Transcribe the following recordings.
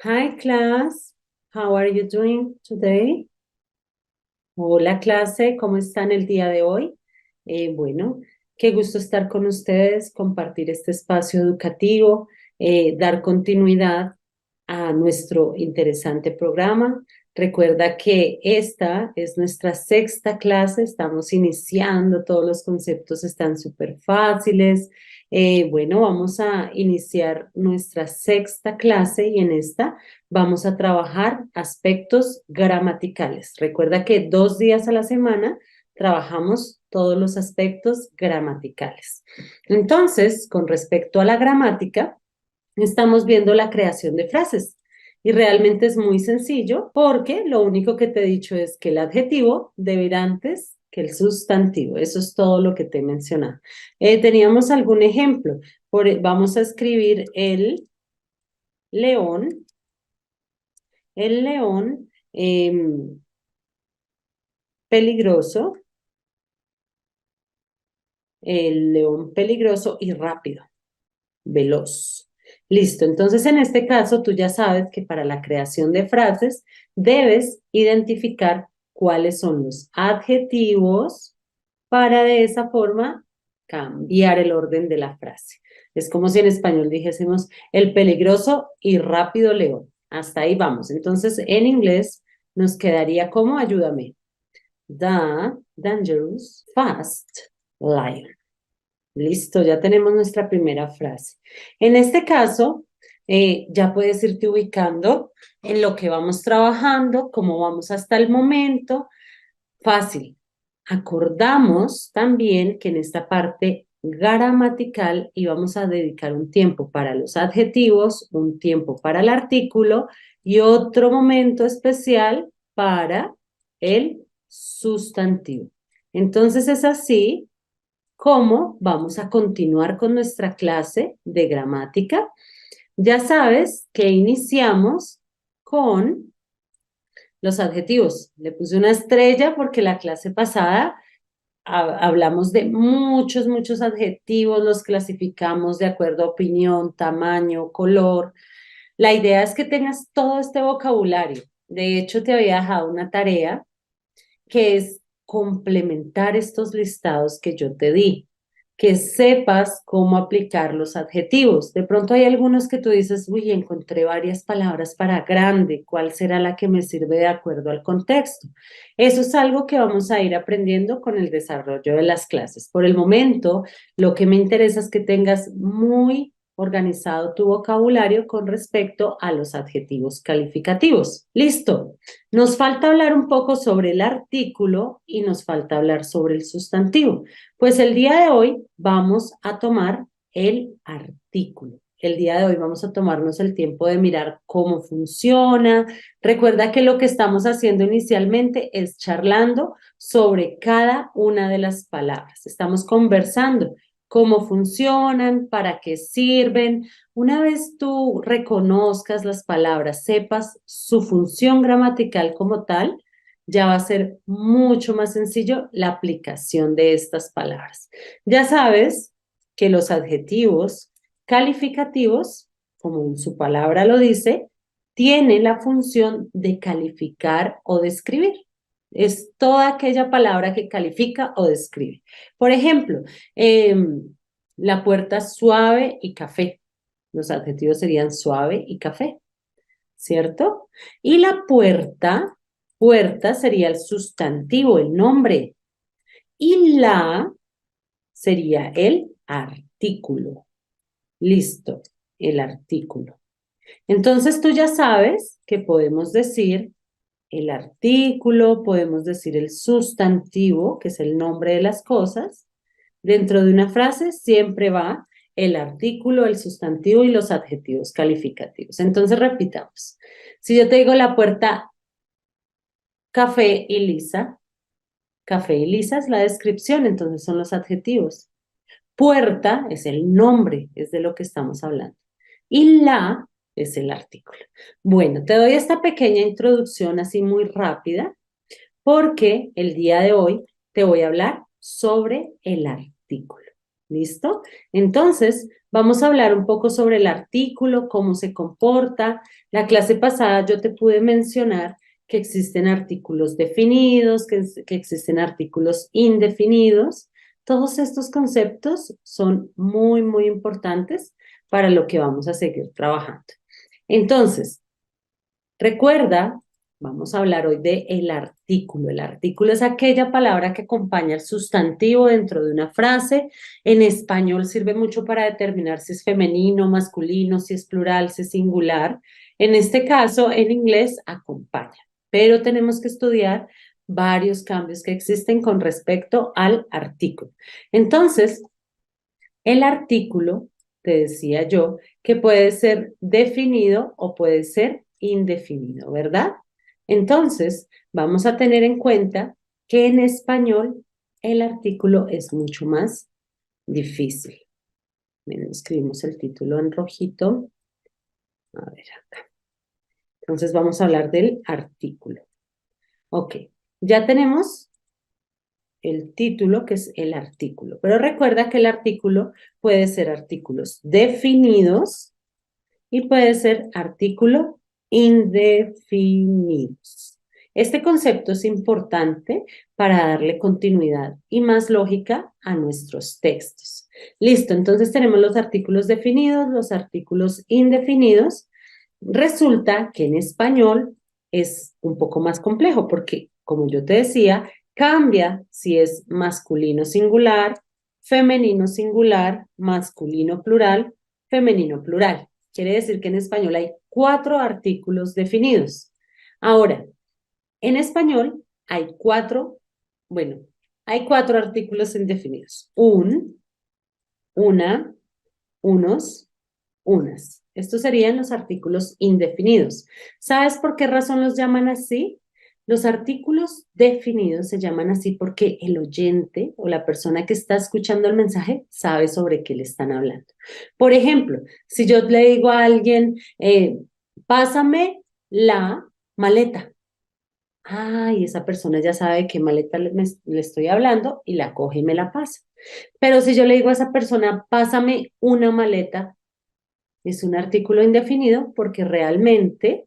Hi class, how are you doing today? Hola clase, ¿cómo están el día de hoy? Bueno, qué gusto estar con ustedes, compartir este espacio educativo, dar continuidad a nuestro interesante programa. Recuerda que esta es nuestra sexta clase, estamos iniciando, todos los conceptos están súper fáciles. Bueno, vamos a iniciar nuestra sexta clase y en esta vamos a trabajar aspectos gramaticales. Recuerda que 2 días a la semana trabajamos todos los aspectos gramaticales. Entonces, con respecto a la gramática, estamos viendo la creación de frases. Y realmente es muy sencillo porque lo único que te he dicho es que el adjetivo debe ir antes que el sustantivo. Eso es todo lo que te he mencionado. Teníamos algún ejemplo. Vamos a escribir león, el león peligroso, el león peligroso y rápido, veloz. Listo, entonces en este caso tú ya sabes que para la creación de frases debes identificar cuáles son los adjetivos para de esa forma cambiar el orden de la frase. Es como si en español dijésemos el peligroso y rápido león. Hasta ahí vamos. Entonces en inglés nos quedaría como, ayúdame, the dangerous fast lion. Listo, ya tenemos nuestra primera frase. En este caso, ya puedes irte ubicando en lo que vamos trabajando, cómo vamos hasta el momento. Fácil. Acordamos también que en esta parte gramatical íbamos a dedicar un tiempo para los adjetivos, un tiempo para el artículo y otro momento especial para el sustantivo. Entonces es así como vamos a continuar con nuestra clase de gramática. Ya sabes que iniciamos con los adjetivos. Le puse una estrella porque la clase pasada hablamos de muchos adjetivos, los clasificamos de acuerdo a opinión, tamaño, color. La idea es que tengas todo este vocabulario. De hecho, te había dejado una tarea que es complementar estos listados que yo te di, que sepas cómo aplicar los adjetivos. De pronto hay algunos que tú dices, uy, encontré varias palabras para grande, ¿cuál será la que me sirve de acuerdo al contexto? Eso es algo que vamos a ir aprendiendo con el desarrollo de las clases. Por el momento, lo que me interesa es que tengas muy organizado tu vocabulario con respecto a los adjetivos calificativos. Listo. Nos falta hablar un poco sobre el artículo y nos falta hablar sobre el sustantivo. Pues el día de hoy vamos a tomar el artículo. El día de hoy vamos a tomarnos el tiempo de mirar cómo funciona. Recuerda que lo que estamos haciendo inicialmente es charlando sobre cada una de las palabras. Estamos conversando cómo funcionan, para qué sirven. Una vez tú reconozcas las palabras, sepas su función gramatical como tal, ya va a ser mucho más sencillo la aplicación de estas palabras. Ya sabes que los adjetivos calificativos, como su palabra lo dice, tienen la función de calificar o describir. Es toda aquella palabra que califica o describe. Por ejemplo, la puerta suave y café. Los adjetivos serían suave y café, ¿cierto? Y la puerta sería el sustantivo, el nombre. Y la sería el artículo. Listo, el artículo. Entonces tú ya sabes que podemos decir el artículo, podemos decir el sustantivo, que es el nombre de las cosas. Dentro de una frase siempre va el artículo, el sustantivo y los adjetivos calificativos. Entonces repitamos. Si yo te digo la puerta café y lisa es la descripción, entonces son los adjetivos. Puerta es el nombre, es de lo que estamos hablando. Y la es el artículo. Bueno, te doy esta pequeña introducción así muy rápida porque el día de hoy te voy a hablar sobre el artículo. ¿Listo? Entonces, Vamos a hablar un poco sobre el artículo, cómo se comporta. La clase pasada yo te pude mencionar que existen artículos definidos, que existen artículos indefinidos. Todos estos conceptos son muy, muy importantes para lo que vamos a seguir trabajando. Entonces, recuerda, vamos a hablar hoy de el artículo. El artículo es aquella palabra que acompaña el sustantivo dentro de una frase. En español sirve mucho para determinar si es femenino, masculino, si es plural, si es singular. En este caso, en inglés, acompaña. Pero tenemos que estudiar varios cambios que existen con respecto al artículo. Entonces, el artículo, te decía yo, que puede ser definido o puede ser indefinido, ¿verdad? Entonces, vamos a tener en cuenta que en español el artículo es mucho más difícil. Miren, escribimos el título en rojito. A ver acá. Entonces vamos a hablar del artículo. Ok, ya tenemos el título, que es el artículo. Pero recuerda que el artículo puede ser artículos definidos y puede ser artículo indefinidos. Este concepto es importante para darle continuidad y más lógica a nuestros textos. Listo, entonces tenemos los artículos definidos, los artículos indefinidos. Resulta que en español es un poco más complejo porque, como yo te decía, cambia si es masculino singular, femenino singular, masculino plural, femenino plural. Quiere decir que en español hay 4 artículos definidos. Ahora, en español hay 4, bueno, hay 4 artículos indefinidos. Una, unos, unas. Estos serían los artículos indefinidos. ¿Sabes por qué razón los llaman así? Los artículos definidos se llaman así porque el oyente o la persona que está escuchando el mensaje sabe sobre qué le están hablando. Por ejemplo, si yo le digo a alguien, pásame la maleta. Ay, esa persona ya sabe qué maleta le estoy hablando y la coge y me la pasa. Pero si yo le digo a esa persona, pásame una maleta, es un artículo indefinido porque realmente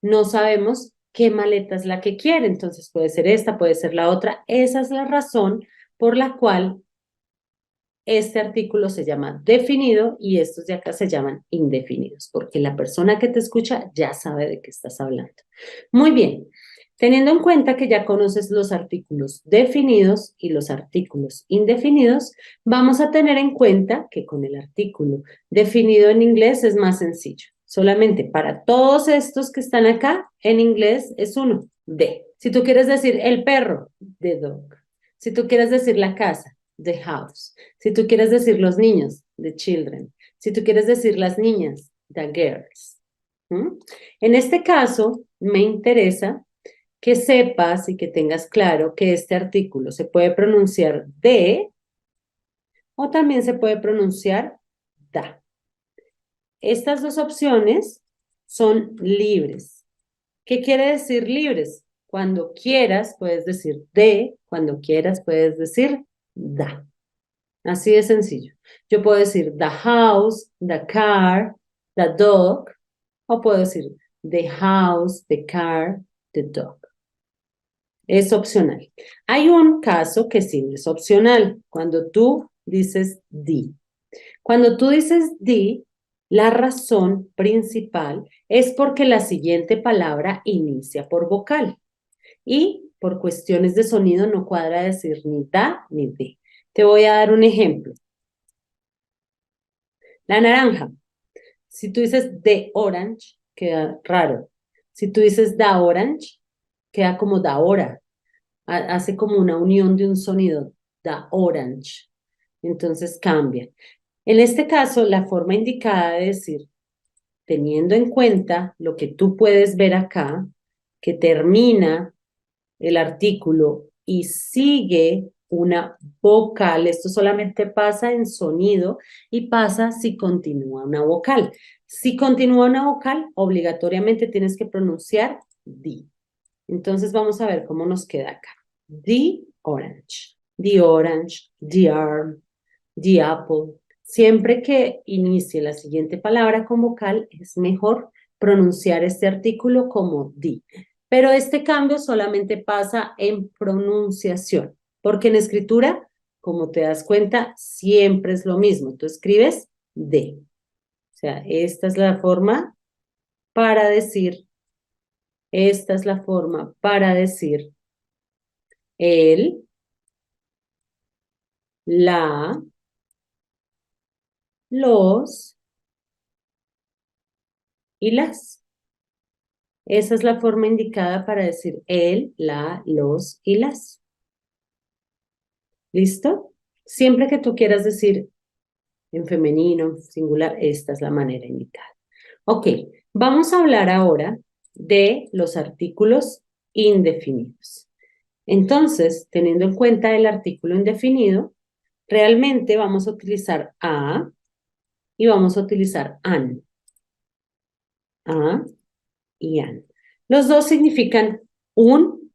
no sabemos qué maleta es la que quiere. Entonces puede ser esta, puede ser la otra. Esa es la razón por la cual este artículo se llama definido y estos de acá se llaman indefinidos, porque la persona que te escucha ya sabe de qué estás hablando. Muy bien. Teniendo en cuenta que ya conoces los artículos definidos y los artículos indefinidos, vamos a tener en cuenta que con el artículo definido en inglés es más sencillo. Solamente para todos estos que están acá, en inglés es uno, de. Si tú quieres decir el perro, the dog. Si tú quieres decir la casa, the house. Si tú quieres decir los niños, the children. Si tú quieres decir las niñas, the girls. ¿Mm? En este caso, me interesa que sepas y que tengas claro que este artículo se puede pronunciar de o también se puede pronunciar da. Estas dos opciones son libres. ¿Qué quiere decir libres? Cuando quieras puedes decir de, cuando quieras puedes decir da. Así de sencillo. Yo puedo decir the house, the car, the dog, o puedo decir the house, the car, the dog. Es opcional. Hay un caso que sí no es opcional, cuando tú dices di. Cuando tú dices di, la razón principal es porque la siguiente palabra inicia por vocal y por cuestiones de sonido no cuadra decir ni da ni di. Te voy a dar un ejemplo. La naranja. Si tú dices the orange, queda raro. Si tú dices the orange, queda como da hora. Hace como una unión de un sonido, the orange. Entonces cambia. En este caso, la forma indicada de decir, teniendo en cuenta lo que tú puedes ver acá, que termina el artículo y sigue una vocal, esto solamente pasa en sonido y pasa si continúa una vocal. Si continúa una vocal, obligatoriamente tienes que pronunciar di. Entonces vamos a ver cómo nos queda acá. The orange, the arm, the apple, Siempre que inicie la siguiente palabra con vocal, es mejor pronunciar este artículo como di. Pero este cambio solamente pasa en pronunciación, porque en escritura, como te das cuenta, siempre es lo mismo. Tú escribes de. O sea, esta es la forma para decir, esta es la forma para decir el, la, los y las. Esa es la forma indicada para decir el, la, los y las. ¿Listo? Siempre que tú quieras decir en femenino, en singular, esta es la manera indicada. Ok, vamos a hablar ahora de los artículos indefinidos. Entonces, teniendo en cuenta el artículo indefinido, realmente vamos a utilizar a y vamos a utilizar an. A y an. Los dos significan un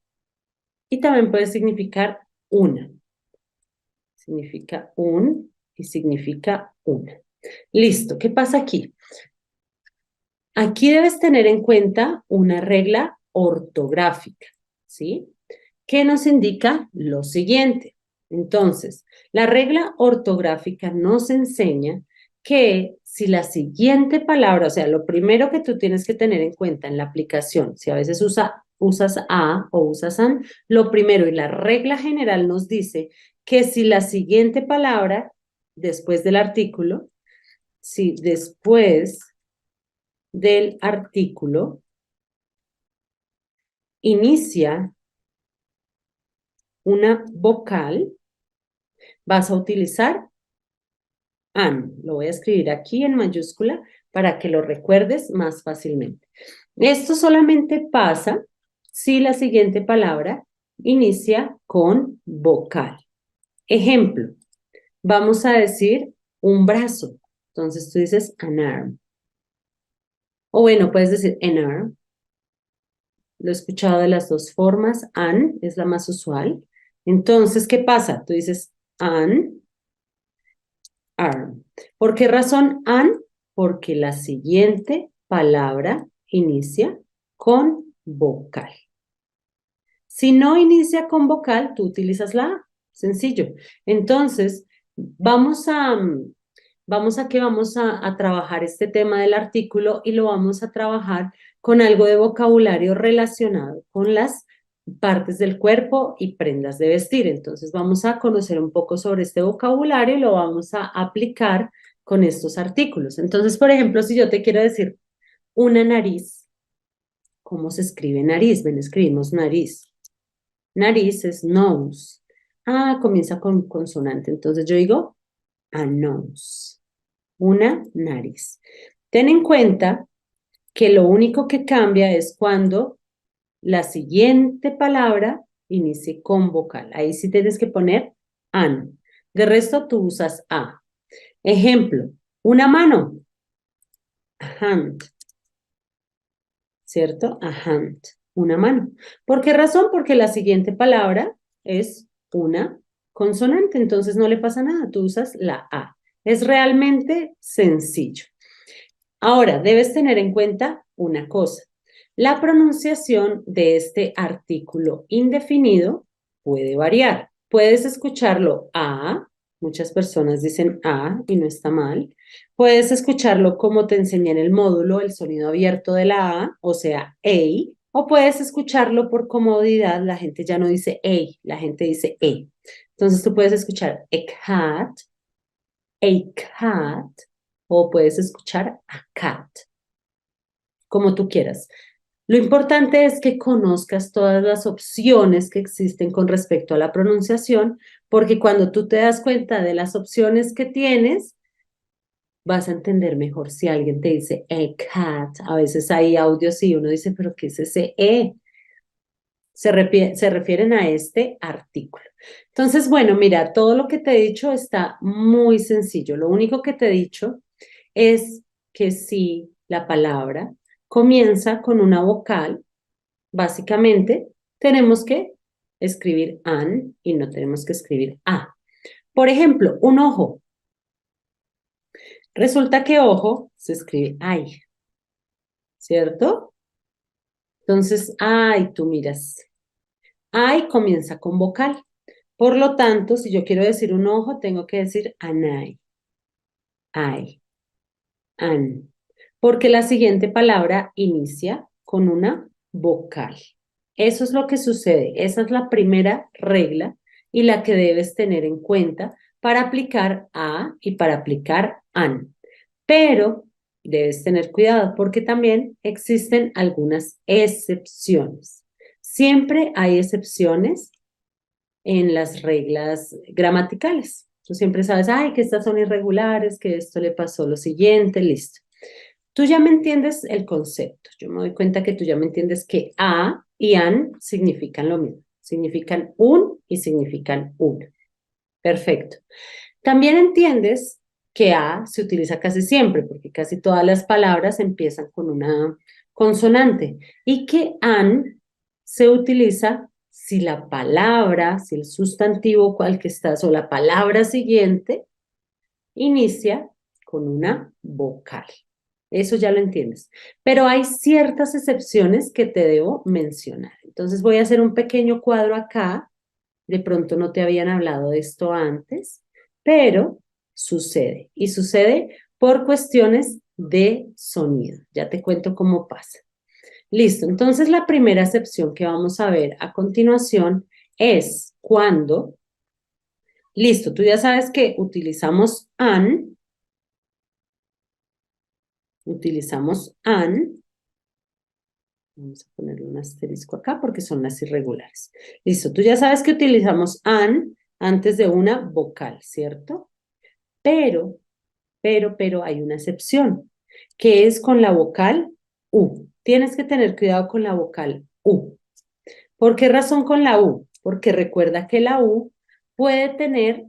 y también puede significar una. Significa un y significa una. Listo, ¿qué pasa aquí? Aquí debes tener en cuenta una regla ortográfica, ¿sí? Que nos indica lo siguiente. Entonces, la regla ortográfica nos enseña que si la siguiente palabra, o sea, lo primero que tú tienes que tener en cuenta en la aplicación, si a veces usas a o usas an, lo primero y la regla general nos dice que si la siguiente palabra, después del artículo, si después del artículo inicia una vocal, vas a utilizar an. Lo voy a escribir aquí en mayúscula para que lo recuerdes más fácilmente. Esto solamente pasa si la siguiente palabra inicia con vocal. Ejemplo, vamos a decir un brazo. Entonces tú dices an arm. O bueno, puedes decir an arm. Lo he escuchado de las dos formas. An es la más usual. Entonces, ¿qué pasa? Tú dices an arm. ¿Por qué razón an? Porque la siguiente palabra inicia con vocal. Si no inicia con vocal, tú utilizas la A. Sencillo. Entonces, vamos a, vamos a trabajar este tema del artículo y lo vamos a trabajar con algo de vocabulario relacionado con las partes del cuerpo y prendas de vestir. Entonces vamos a conocer un poco sobre este vocabulario y lo vamos a aplicar con estos artículos. Entonces, por ejemplo, si yo te quiero decir una nariz, ¿cómo se escribe nariz? Ven, escribimos nariz. Nariz es nose. Ah, comienza con consonante. Entonces yo digo a nose. Una nariz. Ten en cuenta que lo único que cambia es cuando la siguiente palabra inicie con vocal. Ahí sí tienes que poner an. De resto tú usas a. Ejemplo, una mano. A hand. ¿Cierto? A hand. Una mano. ¿Por qué razón? Porque la siguiente palabra es una consonante, entonces no le pasa nada, tú usas la a. Es realmente sencillo. Ahora, debes tener en cuenta una cosa. La pronunciación de este artículo indefinido puede variar. Puedes escucharlo a, muchas personas dicen a y no está mal. Puedes escucharlo como te enseñé en el módulo, el sonido abierto de la a, o sea, ei, o puedes escucharlo por comodidad, la gente ya no dice ei, la gente dice e. Entonces tú puedes escuchar a cat, o puedes escuchar a cat, como tú quieras. Lo importante es que conozcas todas las opciones que existen con respecto a la pronunciación, porque cuando tú te das cuenta de las opciones que tienes, vas a entender mejor si alguien te dice a cat. A veces hay audios y uno dice, pero ¿qué es ese e? Se refieren a este artículo. Entonces, bueno, mira, todo lo que te he dicho está muy sencillo. Lo único que te he dicho es que si la palabra comienza con una vocal, básicamente tenemos que escribir an y no tenemos que escribir a. Por ejemplo, un ojo. Resulta que ojo se escribe ay, ¿cierto? Entonces, ay, tú miras, ay comienza con vocal. Por lo tanto, si yo quiero decir un ojo, tengo que decir anay, ay, an, porque la siguiente palabra inicia con una vocal. Eso es lo que sucede. Esa es la primera regla y la que debes tener en cuenta para aplicar a y para aplicar an. Pero debes tener cuidado porque también existen algunas excepciones. Siempre hay excepciones en las reglas gramaticales. Tú siempre sabes, ay, que estas son irregulares, que esto le pasó lo siguiente, listo. Tú ya me entiendes el concepto. Yo me doy cuenta que tú ya me entiendes que a y an significan lo mismo. Significan un y significan uno. Perfecto. También entiendes que a se utiliza casi siempre, porque casi todas las palabras empiezan con una consonante, y que an se utiliza si la palabra, si el sustantivo cual que estás o la palabra siguiente inicia con una vocal. Eso ya lo entiendes. Pero hay ciertas excepciones que te debo mencionar. Entonces voy a hacer un pequeño cuadro acá. De pronto no te habían hablado de esto antes, pero sucede. Y sucede por cuestiones de sonido. Ya te cuento cómo pasa. Listo. Entonces la primera excepción que vamos a ver a continuación es cuando, listo, tú ya sabes que utilizamos an, vamos a ponerle un asterisco acá porque son las irregulares. Listo, tú ya sabes que utilizamos an antes de una vocal, ¿cierto? Pero, pero hay una excepción, que es con la vocal U. Tienes que tener cuidado con la vocal U. ¿Por qué razón con la U? Porque recuerda que la U puede tener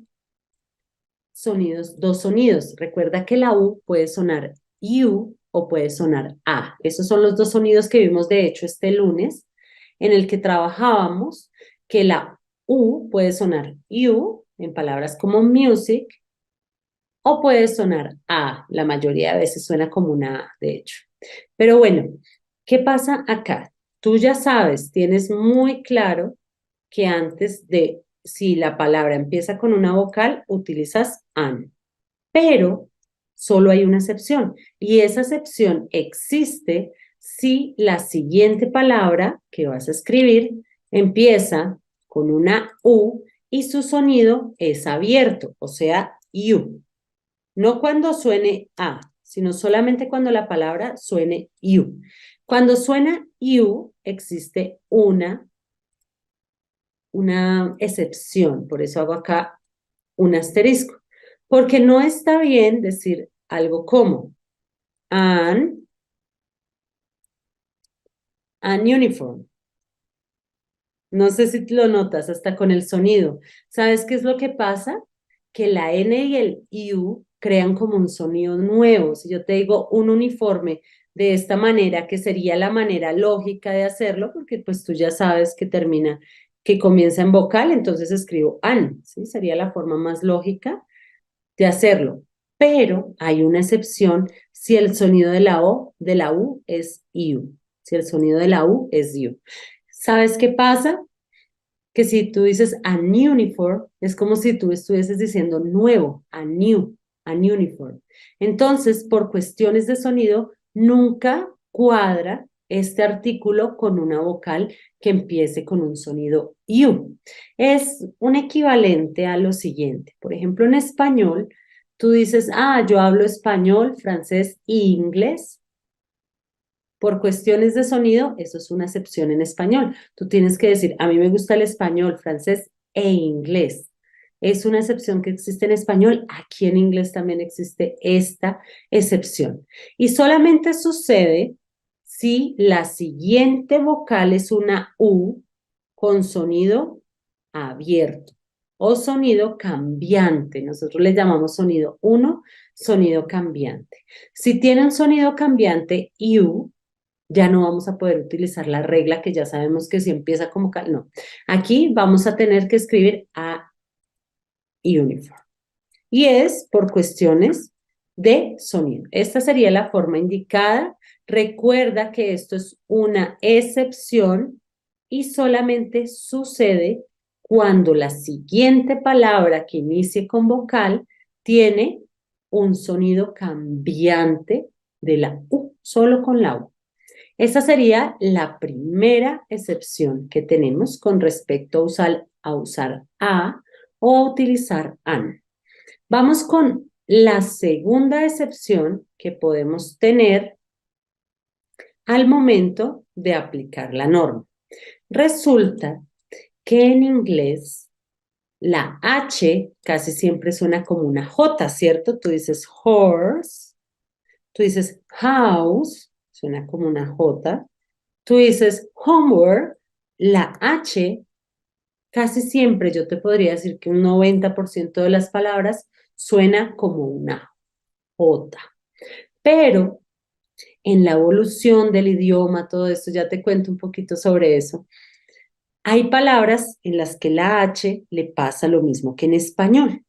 sonidos, dos sonidos. Recuerda que la U puede sonar U o puede sonar A. Esos son los dos sonidos que vimos de hecho este lunes, en el que trabajábamos que la U puede sonar U en palabras como music o puede sonar A. La mayoría de veces suena como una A, de hecho. Pero bueno, ¿qué pasa acá? Tú ya sabes, tienes muy claro que antes de, si la palabra empieza con una vocal, utilizas an. Pero solo hay una excepción y esa excepción existe si la siguiente palabra que vas a escribir empieza con una U y su sonido es abierto, o sea, U. No cuando suene A, sino solamente cuando la palabra suene U. Cuando suena U, existe una excepción, por eso hago acá un asterisco, porque no está bien decir algo como an, an uniform. No sé si lo notas hasta con el sonido. ¿Sabes qué es lo que pasa? Que la N y el U crean como un sonido nuevo. Si yo te digo un uniforme de esta manera, que sería la manera lógica de hacerlo, porque pues tú ya sabes que termina, que comienza en vocal, entonces escribo an, ¿sí? Sería la forma más lógica de hacerlo. Pero hay una excepción si el sonido de la O, de la U es U. Si el sonido de la U es U. ¿Sabes qué pasa? Que si tú dices a new uniform, es como si tú estuvieses diciendo nuevo, an uniform. Entonces, por cuestiones de sonido, nunca cuadra este artículo con una vocal que empiece con un sonido U. Es un equivalente a lo siguiente. Por ejemplo, en español, tú dices, ah, yo hablo español, francés e inglés. Por cuestiones de sonido, eso es una excepción en español. Tú tienes que decir, a mí me gusta el español, francés e inglés. Es una excepción que existe en español. Aquí en inglés también existe esta excepción. Y solamente sucede si la siguiente vocal es una U con sonido abierto o sonido cambiante. Nosotros le llamamos sonido 1, sonido cambiante. Si tiene un sonido cambiante U, ya no vamos a poder utilizar la regla que ya sabemos que si empieza como cal, no. Aquí vamos a tener que escribir a uniform. Y es por cuestiones de sonido. Esta sería la forma indicada. Recuerda que esto es una excepción y solamente sucede cuando la siguiente palabra que inicie con vocal tiene un sonido cambiante de la U, solo con la U. Esa sería la primera excepción que tenemos con respecto a usar a o a utilizar an. Vamos con la segunda excepción que podemos tener al momento de aplicar la norma. Resulta que en inglés la H casi siempre suena como una J, ¿cierto? Tú dices horse, tú dices house, suena como una J. Tú dices homework, la H casi siempre, yo te podría decir que un 90% de las palabras suena como una J. Pero en la evolución del idioma, todo esto, ya te cuento un poquito sobre eso. Hay palabras en las que la H le pasa lo mismo que en español.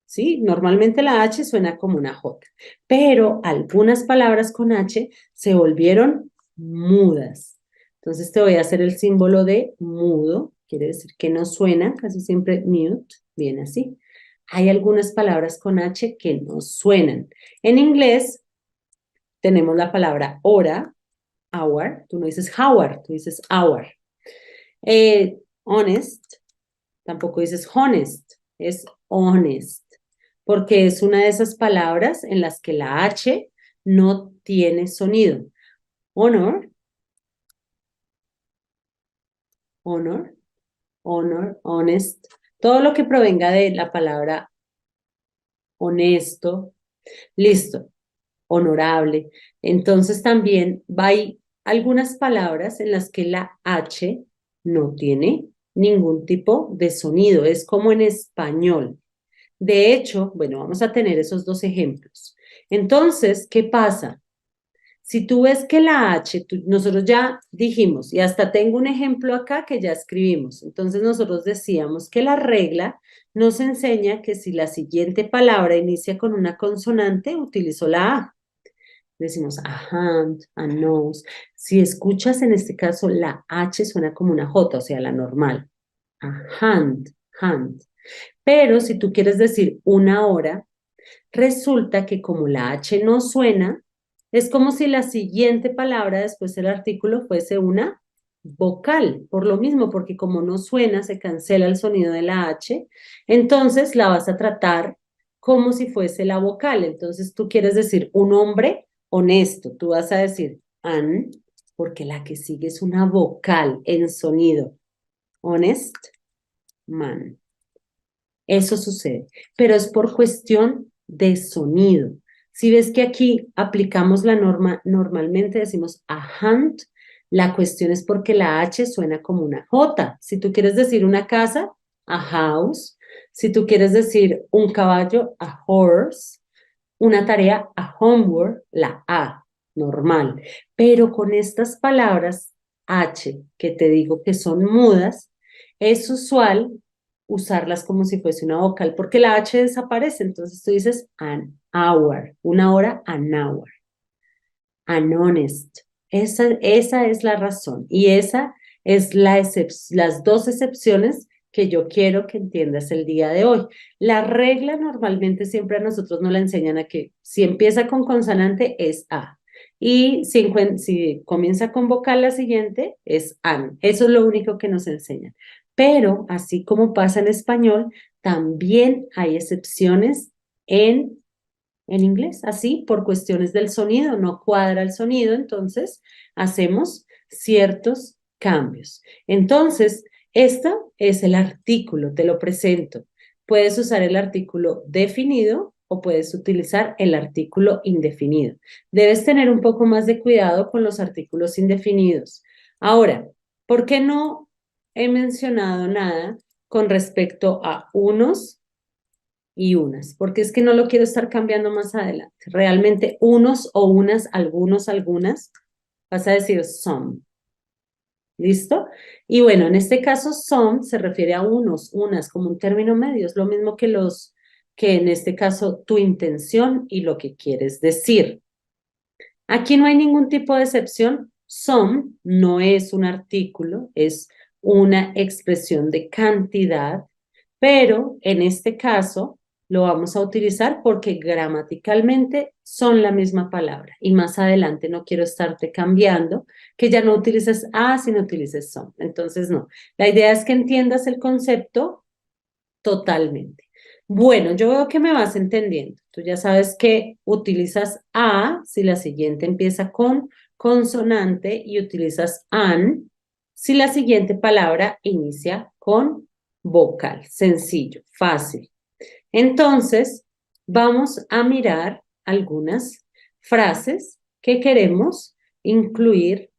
¿Sí? Normalmente la H suena como una J, pero algunas palabras con H se volvieron mudas. Entonces te voy a hacer el símbolo de mudo, quiere decir que no suena, casi siempre mute, viene así. Hay algunas palabras con H que no suenan. En inglés tenemos la palabra hora, hour, tú no dices hour, tú dices hour. Honest, tampoco dices honest, es honest, porque es una de esas palabras en las que la H no tiene sonido. Honor, honor, honor, honest, todo lo que provenga de la palabra honesto, listo, honorable. Entonces también hay algunas palabras en las que la H no tiene ningún tipo de sonido, es como en español. De hecho, bueno, vamos a tener esos dos ejemplos. Entonces, ¿qué pasa? Si tú ves que la H, nosotros ya dijimos, y hasta tengo un ejemplo acá que ya escribimos, entonces nosotros decíamos que la regla nos enseña que si la siguiente palabra inicia con una consonante, utilizo la A. Decimos a hand, a nose. Si escuchas en este caso, la H suena como una J, o sea, la normal. A hand, hand. Pero si tú quieres decir una hora, resulta que como la H no suena, es como si la siguiente palabra después del artículo fuese una vocal, por lo mismo, porque como no suena, se cancela el sonido de la H, entonces la vas a tratar como si fuese la vocal. Entonces tú quieres decir un hombre honesto, tú vas a decir an, porque la que sigue es una vocal en sonido. Honest man. Eso sucede, pero es por cuestión de sonido. Si ves que aquí aplicamos la norma, normalmente decimos a hunt, la cuestión es porque la H suena como una J. Si tú quieres decir una casa, a house. Si tú quieres decir un caballo, a horse. Una tarea, a homework, la A, normal. Pero con estas palabras H, que te digo que son mudas, es usual usarlas como si fuese una vocal, porque la H desaparece. Entonces tú dices an hour, una hora, an hour. An honest. Esa es la razón. Y esa es las dos excepciones que yo quiero que entiendas el día de hoy. La regla normalmente siempre a nosotros nos la enseñan a que si empieza con consonante es A. Y si comienza con vocal la siguiente es an. Eso es lo único que nos enseñan. Pero así como pasa en español, también hay excepciones en inglés, así por cuestiones del sonido, no cuadra el sonido, entonces hacemos ciertos cambios. Entonces, este es el artículo, te lo presento. Puedes usar el artículo definido o puedes utilizar el artículo indefinido. Debes tener un poco más de cuidado con los artículos indefinidos. Ahora, ¿por qué no he mencionado nada con respecto a unos y unas, porque es que no lo quiero estar cambiando más adelante. Realmente unos o unas, algunos, algunas, vas a decir some. ¿Listo? Y bueno, en este caso some se refiere a unos, unas, como un término medio, es lo mismo que que en este caso tu intención y lo que quieres decir. Aquí no hay ningún tipo de excepción. Some no es un artículo, es una expresión de cantidad, pero en este caso lo vamos a utilizar porque gramaticalmente son la misma palabra y más adelante no quiero estarte cambiando, que ya no utilices a, sino utilices some. Entonces, no. La idea es que entiendas el concepto totalmente. Bueno, yo veo que me vas entendiendo. Tú ya sabes que utilizas a si la siguiente empieza con consonante y utilizas an si la siguiente palabra inicia con vocal. Sencillo, fácil. Entonces, vamos a mirar algunas frases que queremos incluir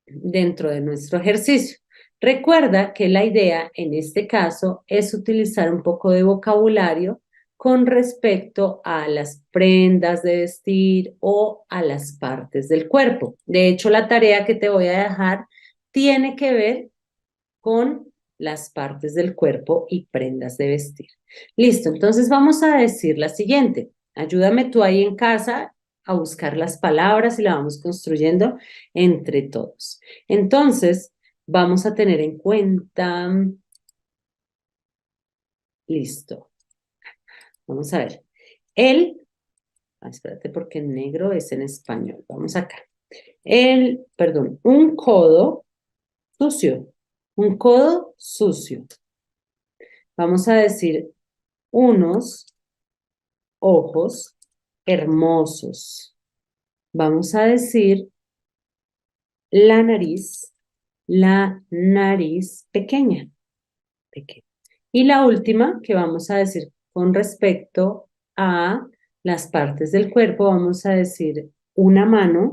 dentro de nuestro ejercicio. Recuerda que la idea en este caso es utilizar un poco de vocabulario con respecto a las prendas de vestir o a las partes del cuerpo. De hecho, la tarea que te voy a dejar tiene que ver con las partes del cuerpo y prendas de vestir. Listo, entonces vamos a decir la siguiente. Ayúdame tú ahí en casa a buscar las palabras y la vamos construyendo entre todos. Entonces, vamos a tener en cuenta, listo, vamos a ver, espérate porque en negro es en español, vamos acá. Perdón, un codo sucio. Vamos a decir unos ojos hermosos. Vamos a decir la nariz pequeña, pequeña. Y la última que vamos a decir con respecto a las partes del cuerpo, vamos a decir una mano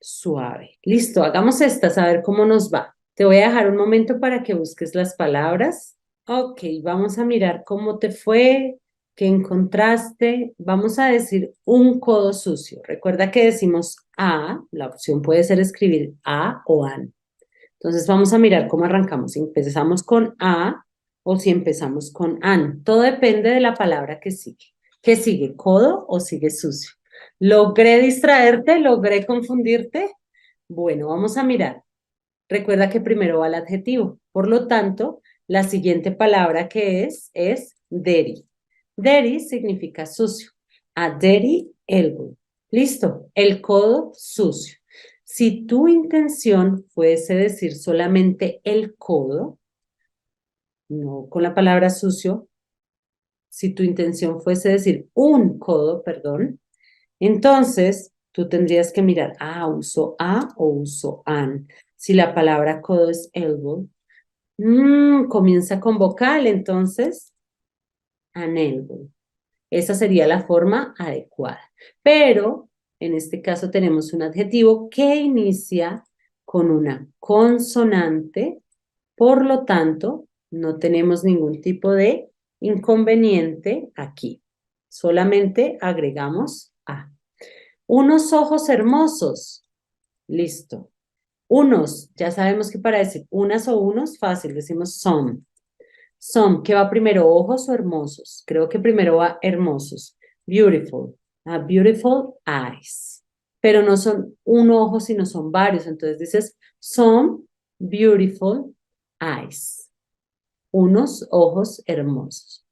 suave. Listo, hagamos estas a ver cómo nos va. Te voy a dejar un momento para que busques las palabras. Ok, vamos a mirar cómo te fue, qué encontraste. Vamos a decir un codo sucio. Recuerda que decimos a, la opción puede ser escribir a o an. Entonces vamos a mirar cómo arrancamos. Si empezamos con a o si empezamos con an. Todo depende de la palabra que sigue. ¿Qué sigue? ¿Codo o sigue sucio? ¿Logré distraerte? ¿Logré confundirte? Bueno, vamos a mirar. Recuerda que primero va el adjetivo. Por lo tanto, la siguiente palabra que es dirty. Dirty significa sucio. A dirty elbow. Listo, el codo sucio. Si tu intención fuese decir solamente el codo, no con la palabra sucio, si tu intención fuese decir un codo, perdón, entonces tú tendrías que mirar, uso a o uso an. Si la palabra codo es elbow, comienza con vocal, entonces an elbow. Esa sería la forma adecuada. Pero en este caso tenemos un adjetivo que inicia con una consonante, por lo tanto, no tenemos ningún tipo de inconveniente aquí. Solamente agregamos a. Unos ojos hermosos. Listo. Unos, ya sabemos que para decir unas o unos, fácil, decimos some. Some, ¿qué va primero, ojos o hermosos? Creo que primero va hermosos. Beautiful. Beautiful eyes. Pero no son un ojo, sino son varios. Entonces dices some beautiful eyes. Unos ojos hermosos.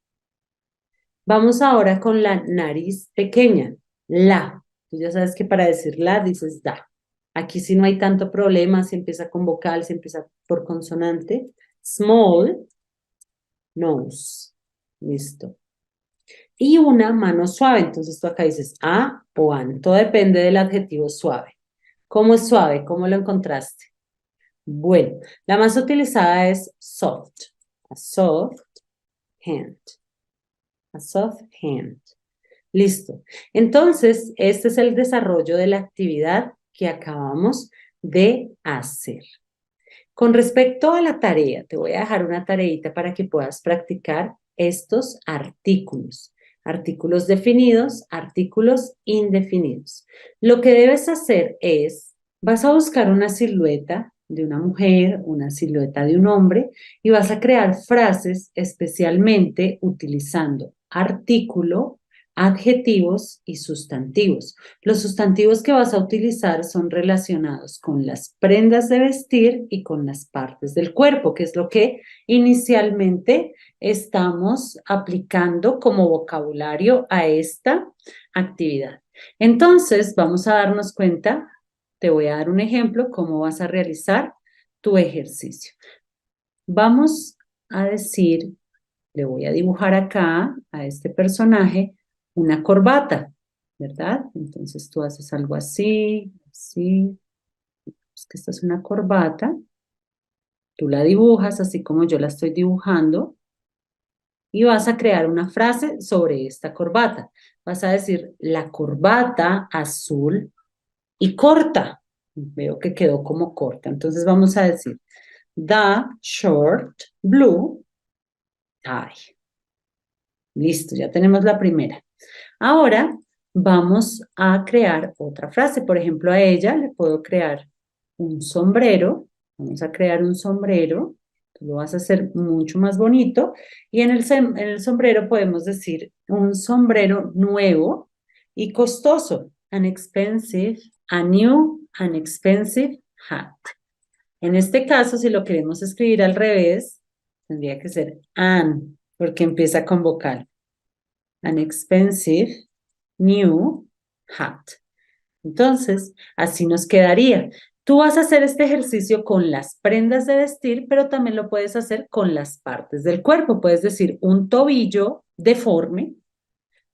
Vamos ahora con la nariz pequeña. La. Tú ya sabes que para decir la dices da. Aquí sí no hay tanto problema, si empieza con vocal, si empieza por consonante. Small nose. Listo. Y una mano suave. Entonces tú acá dices a o an. Todo depende del adjetivo suave. ¿Cómo es suave? ¿Cómo lo encontraste? Bueno, la más utilizada es soft. A soft hand. A soft hand. Listo. Entonces, este es el desarrollo de la actividad que acabamos de hacer. Con respecto a la tarea, te voy a dejar una tareita para que puedas practicar estos artículos. Artículos definidos, artículos indefinidos. Lo que debes hacer es, vas a buscar una silueta de una mujer, una silueta de un hombre, y vas a crear frases especialmente utilizando artículo, adjetivos y sustantivos. Los sustantivos que vas a utilizar son relacionados con las prendas de vestir y con las partes del cuerpo, que es lo que inicialmente estamos aplicando como vocabulario a esta actividad. Entonces, vamos a darnos cuenta, te voy a dar un ejemplo, cómo vas a realizar tu ejercicio. Vamos a decir, le voy a dibujar acá a este personaje una corbata, ¿verdad? Entonces tú haces algo así, así, es que esta es una corbata, tú la dibujas así como yo la estoy dibujando y vas a crear una frase sobre esta corbata. Vas a decir, la corbata azul y corta. Veo que quedó como corta. Entonces vamos a decir, the short blue tie. Listo, ya tenemos la primera. Ahora vamos a crear otra frase. Por ejemplo, a ella le puedo crear un sombrero. Vamos a crear un sombrero. Tú lo vas a hacer mucho más bonito. Y en el sombrero podemos decir un sombrero nuevo y costoso. An expensive, a new, an expensive hat. En este caso, si lo queremos escribir al revés, tendría que ser an, porque empieza con vocal. An expensive new hat. Entonces, así nos quedaría. Tú vas a hacer este ejercicio con las prendas de vestir, pero también lo puedes hacer con las partes del cuerpo. Puedes decir un tobillo deforme,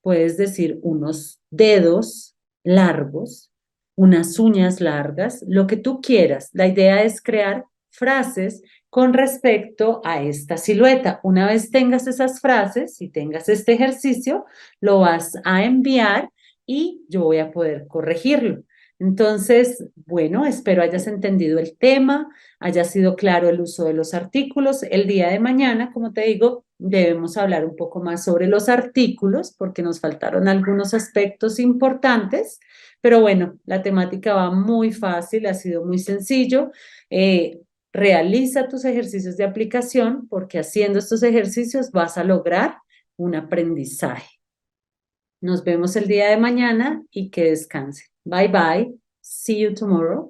puedes decir unos dedos largos, unas uñas largas, lo que tú quieras. La idea es crear frases con respecto a esta silueta. Una vez tengas esas frases y tengas este ejercicio, lo vas a enviar y yo voy a poder corregirlo. Entonces, bueno, espero hayas entendido el tema, haya sido claro el uso de los artículos. El día de mañana, como te digo, debemos hablar un poco más sobre los artículos porque nos faltaron algunos aspectos importantes, pero bueno, la temática va muy fácil, ha sido muy sencillo. Realiza tus ejercicios de aplicación porque haciendo estos ejercicios vas a lograr un aprendizaje. Nos vemos el día de mañana y que descanse. Bye bye. See you tomorrow.